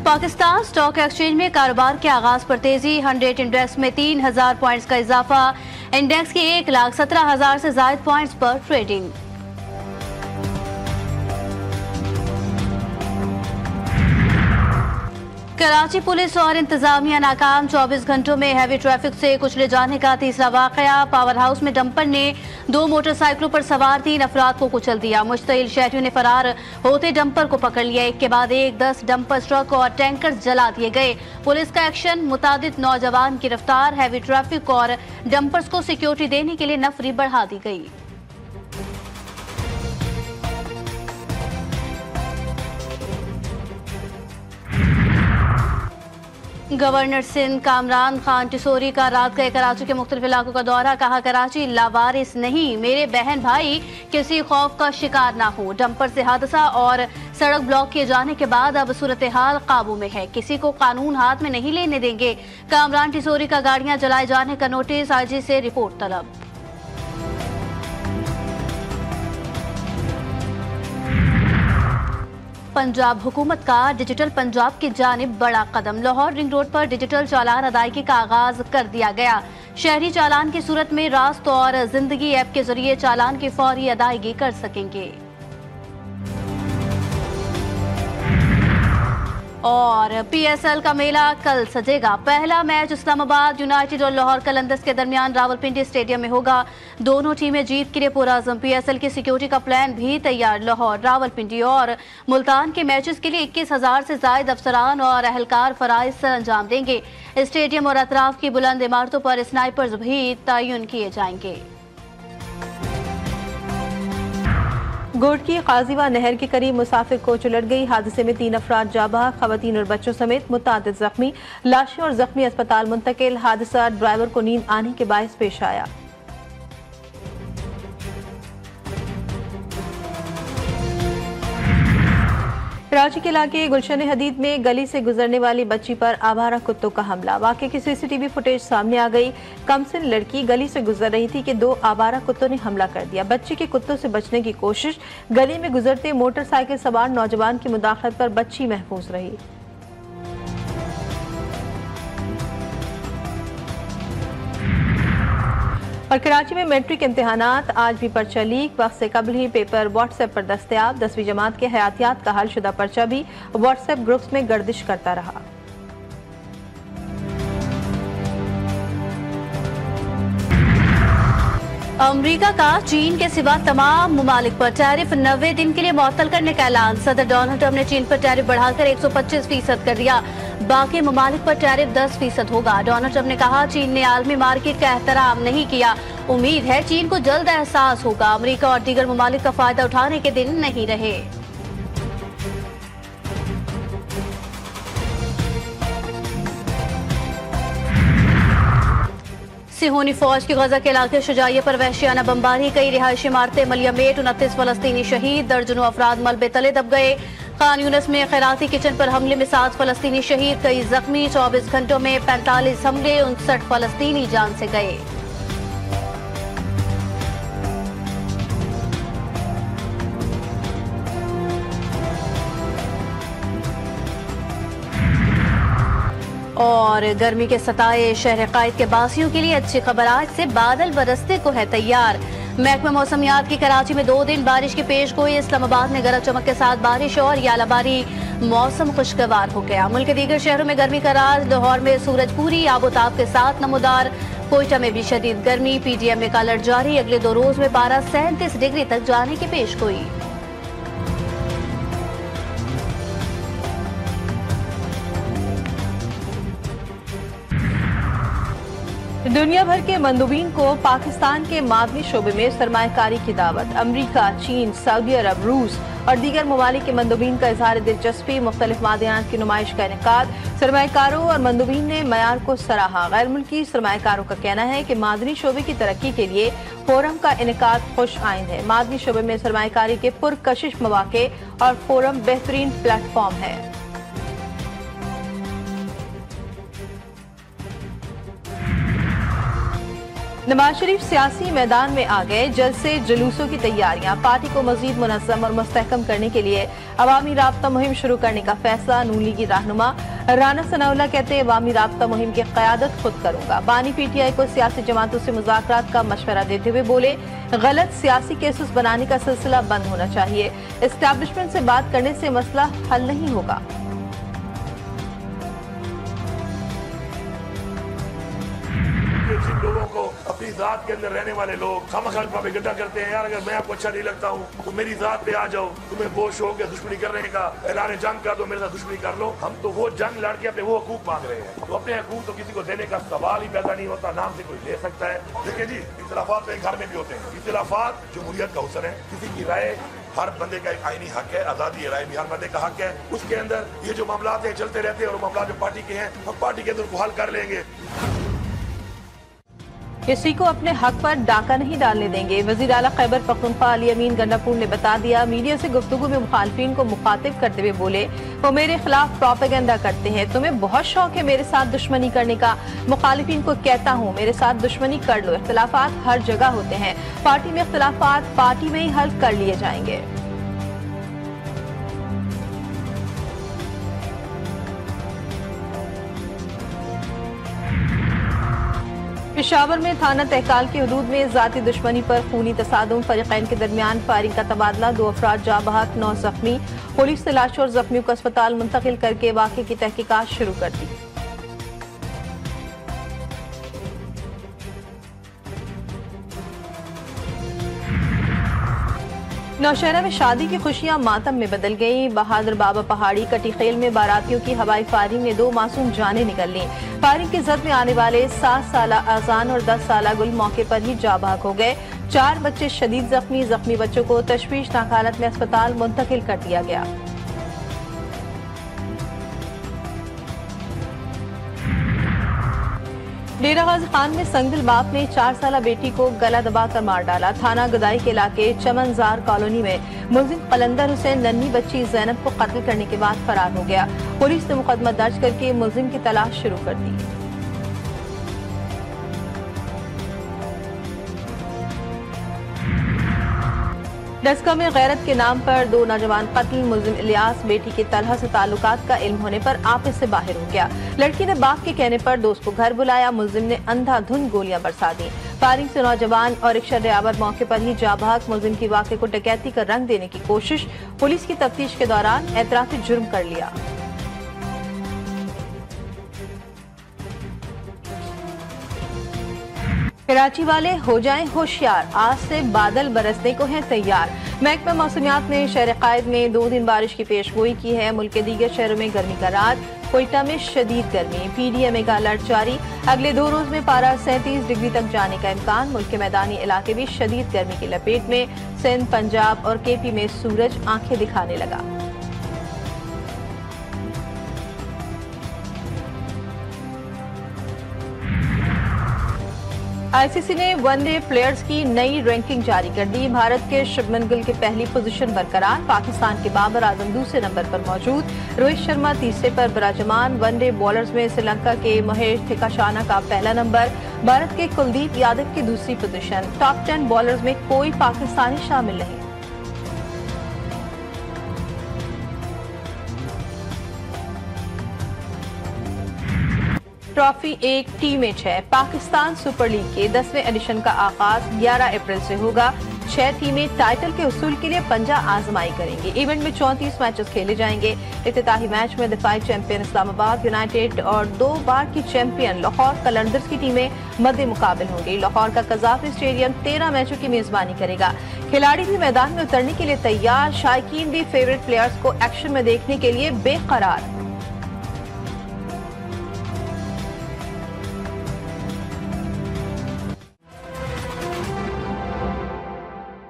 Pakistan stock exchange में कारोबार के आगाज पर तेजी। 100 इंडेक्स में 3000 पॉइंट्स का इजाफा। इंडेक्स के 1,17,000 से ज्यादा पॉइंट्स पर ट्रेडिंग। कराची पुलिस और इंतजामिया नाकाम। 24 घंटों में हैवी ट्रैफिक से कुचले जाने का तीसरा वाकया। पावर हाउस में डंपर ने 2 मोटरसाइकिलों पर सवार 3 अफराद को कुचल दिया। मुश्तइल शहरियों ने फरार होते डंपर को पकड़ लिया। एक के बाद एक 10 डंपर, ट्रक और टैंकर जला दिए गए। पुलिस का एक्शन, मुतादिद नौजवान गिरफ्तार। हैवी ट्रैफिक और डंपर्स को सिक्योरिटी देने के लिए नफरी बढ़ा दी गई। गवर्नर सिंध कामरान खान टिसोरी का रात गए कराची के मुख्तलिफ इलाकों का दौरा। कहा, कराची लावारिस नहीं, मेरे बहन भाई किसी खौफ का शिकार ना हो। डंपर से हादसा और सड़क ब्लॉक किए जाने के बाद अब सूरत हाल काबू में है। किसी को कानून हाथ में नहीं लेने देंगे। कामरान टिसोरी का गाड़ियां जलाए जाने का नोटिस। आईजी से रिपोर्ट तलब। पंजाब हुकूमत का डिजिटल पंजाब की जानिब बड़ा कदम। लाहौर रिंग रोड पर डिजिटल चालान अदायगी का आगाज कर दिया गया। शहरी चालान की सूरत में रास्त और जिंदगी ऐप के जरिए चालान की फौरी अदायगी कर सकेंगे। और पीएसएल का मेला कल सजेगा। पहला मैच इस्लामाबाद यूनाइटेड और लाहौर कलंदर्स के दरमियान रावलपिंडी स्टेडियम में होगा। दोनों टीमें जीत के लिए पुरअज़्म। पीएसएल की सिक्योरिटी का प्लान भी तैयार। लाहौर, रावलपिंडी और मुल्तान के मैचेस के लिए 21,000 से ज्यादा अफसरान और अहलकार फराइज सर अंजाम देंगे। स्टेडियम और अतराफ की बुलंद इमारतों पर स्नाइपर्स भी तयन किए जाएंगे। गोड की काजीवा नहर के करीब मुसाफिर कोच उलट गई। हादसे में 3 अफराद जाबाह, खवातीन और बच्चों समेत मुतादिद जख्मी। लाशें और जख्मी अस्पताल मुंतकिल। हादसा ड्राइवर को नींद आने के बायस पेश आया। कराची के इलाके गुलशन हदीद में गली से गुजरने वाली बच्ची पर आवारा कुत्तों का हमला। वाकये की सीसीटीवी फुटेज सामने आ गई। कमसिन लड़की गली से गुजर रही थी कि 2 आवारा कुत्तों ने हमला कर दिया। बच्ची के कुत्तों से बचने की कोशिश। गली में गुजरते मोटरसाइकिल सवार नौजवान की मुदाखलत पर बच्ची महफूज रही। और कराची में मैट्रिक इम्तिहानात आज भी पर्चा लीक। वक्त से कबल ही पेपर व्हाट्सएप पर दस्तयाब। 10वीं जमात के हयातियात का हल शुदा पर्चा भी व्हाट्सएप ग्रुप्स में गर्दिश करता रहा। अमरीका का चीन के सिवा तमाम ममालिक पर टैरिफ 90 दिन के लिए मुअत्तल करने का ऐलान। सदर डोनाल्ड ट्रंप ने चीन पर टैरिफ बढ़ाकर 125% कर दिया। बाकी ममालिक पर टैरिफ 10% होगा। डोनाल्ड ट्रंप ने कहा, चीन ने आलमी मार्केट का एहतराम नहीं किया। उम्मीद है चीन को जल्द एहसास होगा। अमरीका और दीगर ममालिक का फायदा उठाने के दिन नहीं रहे। सिहोनी फौज की गजा के इलाके शुजाइया पर वहशियाना बमबारी। कई रिहायशी इमारतें मलियामेट। 29 फलस्तीनी शहीद। दर्जनों अफराद मलबे तले दब गए। खान यूनिस में खैराती किचन पर हमले में 7 फलस्तीनी शहीद, कई जख्मी। 24 घंटों में 45 हमले, 59 फलस्तीनी जान से गए। और गर्मी के सताए शहर कायद के बासियों के लिए अच्छी खबर। आज से बादल बरसते को है तैयार। महकमा मौसमियात की कराची में 2 दिन बारिश की पेश गोई। इस्लामाबाद में गरज चमक के साथ बारिश और यालाबारी। मौसम खुशगवार हो गया। मुल्क के दीगर शहरों में गर्मी का राज। लाहौर में सूरज पूरी आबोताब के साथ नमूदार। कोयटा में भी शदीद गर्मी। पीडीएम में अलर्ट जारी। अगले 2 रोज में पारा 37 डिग्री तक जाने की पेश गोई। दुनिया भर के मंदूबीन को पाकिस्तान के मादनी शोबे में सरमायाकारी की दावत। अमरीका, चीन, सऊदी अरब, रूस और दीगर ममालिक के मंदूबीन का इजहार दिलचस्पी। मुख्तलिफ मादियात की नुमाइश का इनेकाद। सरमायाकारों और मंदूबीन ने मयार को सराहा। गैर मुल्की सरमायाकारों का कहना है कि मादनी शोबे की तरक्की के लिए फोरम का इनेकाद खुश आइंद है। मादनी शोबे में सरमायाकारी के पुरकशिश मौके और फोरम बेहतरीन प्लेटफॉर्म है। नवाज शरीफ सियासी मैदान में आ गए। जलसे जुलूसों की तैयारियां। पार्टी को मजीद मुनज़्ज़म और मुस्तहकम करने के लिए अवामी राब्ता मुहिम शुरू करने का फैसला। नून लीगी रहनुमा राना सनाउल्लाह कहते हैं अवामी राब्ता मुहिम की क़यादत खुद करूंगा। बानी पीटीआई को सियासी जमातों से मुज़ाकरात का मशवरा देते हुए बोले गलत सियासी केसेस बनाने का सिलसिला बंद होना चाहिए। एस्टैब्लिशमेंट से बात करने से मसला हल नहीं होगा। जिन लोगों को अपनी जात के अंदर रहने वाले लोग खामखाल प्रोपेगेंडा करते हैं, यार अगर मैं आपको अच्छा नहीं लगता हूँ तो मेरी जात पे आ जाओ, तुम्हें वो शौक है दुश्मनी करने का, ऐलान जंग का तो मेरे साथ दुश्मनी कर लो। हम तो वो जंग लड़ के अपने वो हकूक मांग रहे हैं, तो अपने हकूक तो किसी को देने का सवाल ही पैदा नहीं होता। नाम से कोई ले सकता है। देखिए जी, इख्तिलाफात तो घर में भी होते हैं। इख्तिलाफात जमहूरियत का हुस्न है। किसी की राय हर बंदे का एक आईनी हक है, आजादी राय भी हर बंदे का हक है। उसके अंदर ये जो मामला हैं चलते रहते हैं और मामला जो पार्टी के हैं हम पार्टी के अंदर को हल कर लेंगे। किसी को अपने हक पर डाका नहीं डालने देंगे। वजीर आला खैबर पख्तूनख्वा अली अमीन गंडापुर ने बता दिया। मीडिया से गुफ्तगू में मुखालफिन को मुखातिब करते हुए बोले वो मेरे खिलाफ प्रोपेगेंडा करते हैं। तुम्हें बहुत शौक है मेरे साथ दुश्मनी करने का। मुखालिफिन को कहता हूँ मेरे साथ दुश्मनी कर लो। इख्तिलाफात हर जगह होते हैं। पार्टी में इख्तिलाफात पार्टी में ही हल कर लिए जाएंगे। पेशावर में थाना तहकाल की हदूद में जाती दुश्मनी पर खूनी तसादुम। फरीकैन के दरमियान फायरिंग का तबादला। 2 अफराद जाँ बहक, 9 जख्मी। पुलिस ने लाशों और जख्मियों को अस्पताल मुंतकिल करके वाक़े की तहकीकात शुरू कर दी। नौशहरा में शादी की खुशियां मातम में बदल गई। बहादुर बाबा पहाड़ी कटीखेल में बारातियों की हवाई फायरिंग में 2 मासूम जानें निकल ली। फायरिंग की जद में आने वाले 7 साला आजान और 10 साला गुल मौके पर ही जाँ बहक हो गए। 4 बच्चे शदीद जख्मी। जख्मी बच्चों को तशवीशनाक हालत में अस्पताल मुंतकिल कर दिया गया। डेरा गाजी खान में संगदिल बाप ने 4 साला बेटी को गला दबाकर मार डाला। थाना गदाई के इलाके चमनजार कॉलोनी में मुलजिम कलंदर हुसैन नन्ही बच्ची जैनब को कत्ल करने के बाद फरार हो गया। पुलिस ने मुकदमा दर्ज करके मुलजिम की तलाश शुरू कर दी। डस्का में गैरत के नाम पर 2 नौजवान कत्ल। मुलजिम इलियास बेटी के तलहा से ताल्लुकात का इल्म होने पर आपे से बाहर हो गया। लड़की ने बाप के कहने पर दोस्त को घर बुलाया। मुलजिम ने अंधाधुंध गोलियां बरसा दी। फायरिंग से नौजवान और रिक्शा ड्राइवर मौके पर ही जाँ बहक। मुलजिम की वाक़े को डकैती का रंग देने की कोशिश। पुलिस की तफ्तीश के दौरान एतराफी जुर्म कर लिया। कराची वाले हो जाएं होशियार। आज से बादल बरसने को हैं तैयार। महकमा मौसमियात ने शहर कायद में 2 दिन बारिश की पेशगोई की है। मुल्क के दीगर शहरों में गर्मी का रात। कोयटा में शदीद गर्मी। PDMA का अलर्ट जारी। अगले 2 रोज में पारा 37 डिग्री तक जाने का इम्कान। मुल्क के मैदानी इलाके भी शदीद गर्मी की लपेट में। सिंध, पंजाब और KP में सूरज आंखें दिखाने लगा। ICC ने वनडे प्लेयर्स की नई रैंकिंग जारी कर दी। भारत के शुभमन गिल की पहली पोजीशन बरकरार। पाकिस्तान के बाबर आजम दूसरे नंबर पर मौजूद। रोहित शर्मा तीसरे पर विराजमान। वनडे बॉलर्स में श्रीलंका के महेश थिकाशाना का पहला नंबर। भारत के कुलदीप यादव की दूसरी पोजीशन। टॉप 10 बॉलर्स में कोई पाकिस्तानी शामिल नहीं। ट्रॉफी एक टी मैच है। पाकिस्तान सुपर लीग के 10वें एडिशन का आगाज 11 अप्रैल से होगा। 6 टीमें टाइटल के उसूल के लिए पंजा आजमाई करेंगे। इवेंट में 34 मैचेस खेले जाएंगे। इफ्तिताही मैच में दफाई चैंपियन इस्लामाबाद यूनाइटेड और 2 बार की चैंपियन लाहौर कलंदर्स की टीमें मद्दे मुकाबिल होंगी। लाहौर का कजाफी स्टेडियम 13 मैचों की मेजबानी करेगा। खिलाड़ी भी मैदान में उतरने के लिए तैयार। शायकीन भी फेवरेट प्लेयर्स को एक्शन में देखने के लिए बेकरार।